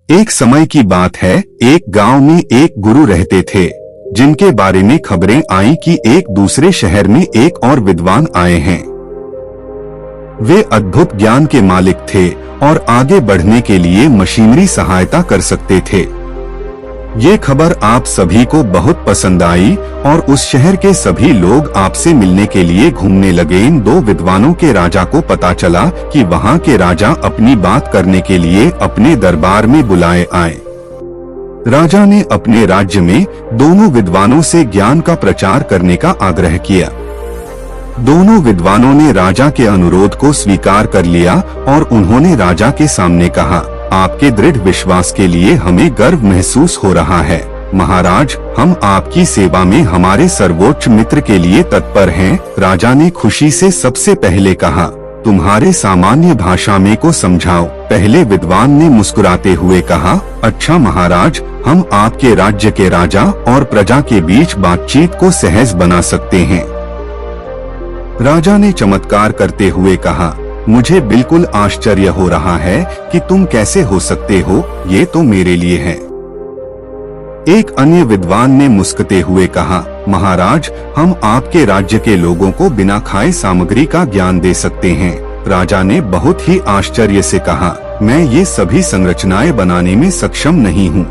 एक समय की बात है, एक गांव में एक गुरु रहते थे, जिनके बारे में खबरें आई कि एक दूसरे शहर में एक और विद्वान आए हैं। वे अद्भुत ज्ञान के मालिक थे और आगे बढ़ने के लिए मशीनरी सहायता कर सकते थे। ये खबर आप सभी को बहुत पसंद आई और उस शहर के सभी लोग आपसे मिलने के लिए घूमने लगे। इन दो विद्वानों के राजा को पता चला कि वहाँ के राजा अपनी बात करने के लिए अपने दरबार में बुलाए आए। राजा ने अपने राज्य में दोनों विद्वानों से ज्ञान का प्रचार करने का आग्रह किया। दोनों विद्वानों ने राजा के अनुरोध को स्वीकार कर लिया और उन्होंने राजा के सामने कहा, आपके दृढ़ विश्वास के लिए हमें गर्व महसूस हो रहा है। महाराज, हम आपकी सेवा में हमारे सर्वोच्च मित्र के लिए तत्पर हैं। राजा ने खुशी से सबसे पहले कहा, तुम्हारे सामान्य भाषा में को समझाओ। पहले विद्वान ने मुस्कुराते हुए कहा, अच्छा महाराज, हम आपके राज्य के राजा और प्रजा के बीच बातचीत को सहज बना सकते हैं। राजा ने चमत्कार करते हुए कहा, मुझे बिल्कुल आश्चर्य हो रहा है कि तुम कैसे हो सकते हो, ये तो मेरे लिए है। एक अन्य विद्वान ने मुस्कुराते हुए कहा, महाराज, हम आपके राज्य के लोगों को बिना खाए सामग्री का ज्ञान दे सकते हैं। राजा ने बहुत ही आश्चर्य से कहा, मैं ये सभी संरचनाएं बनाने में सक्षम नहीं हूँ।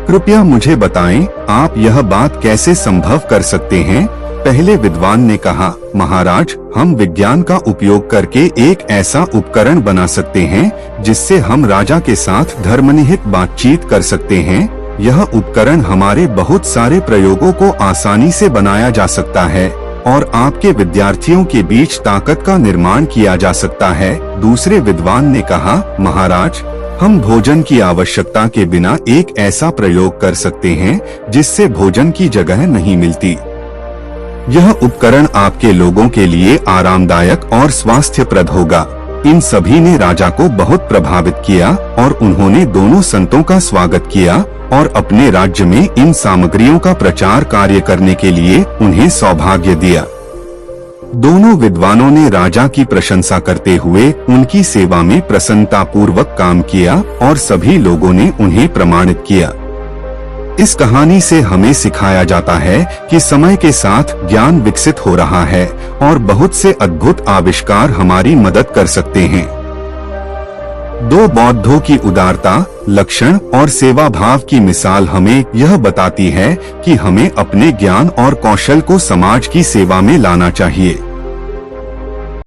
कृपया मुझे बताएं, आप यह बात कैसे संभव कर सकते हैं? पहले विद्वान ने कहा, महाराज, हम विज्ञान का उपयोग करके एक ऐसा उपकरण बना सकते हैं जिससे हम राजा के साथ धर्मनिहित बातचीत कर सकते हैं। यह उपकरण हमारे बहुत सारे प्रयोगों को आसानी से बनाया जा सकता है और आपके विद्यार्थियों के बीच ताकत का निर्माण किया जा सकता है। दूसरे विद्वान ने कहा, महाराज, हम भोजन की आवश्यकता के बिना एक ऐसा प्रयोग कर सकते हैं जिससे भोजन की जगह नहीं मिलती। यह उपकरण आपके लोगों के लिए आरामदायक और स्वास्थ्यप्रद होगा। इन सभी ने राजा को बहुत प्रभावित किया और उन्होंने दोनों संतों का स्वागत किया और अपने राज्य में इन सामग्रियों का प्रचार कार्य करने के लिए उन्हें सौभाग्य दिया। दोनों विद्वानों ने राजा की प्रशंसा करते हुए उनकी सेवा में प्रसन्नतापूर्वक काम किया और सभी लोगों ने उन्हें प्रमाणित किया। इस कहानी से हमें सिखाया जाता है कि समय के साथ ज्ञान विकसित हो रहा है और बहुत से अद्भुत आविष्कार हमारी मदद कर सकते हैं। दो बौद्धों की उदारता, लक्षण और सेवा भाव की मिसाल हमें यह बताती है कि हमें अपने ज्ञान और कौशल को समाज की सेवा में लाना चाहिए।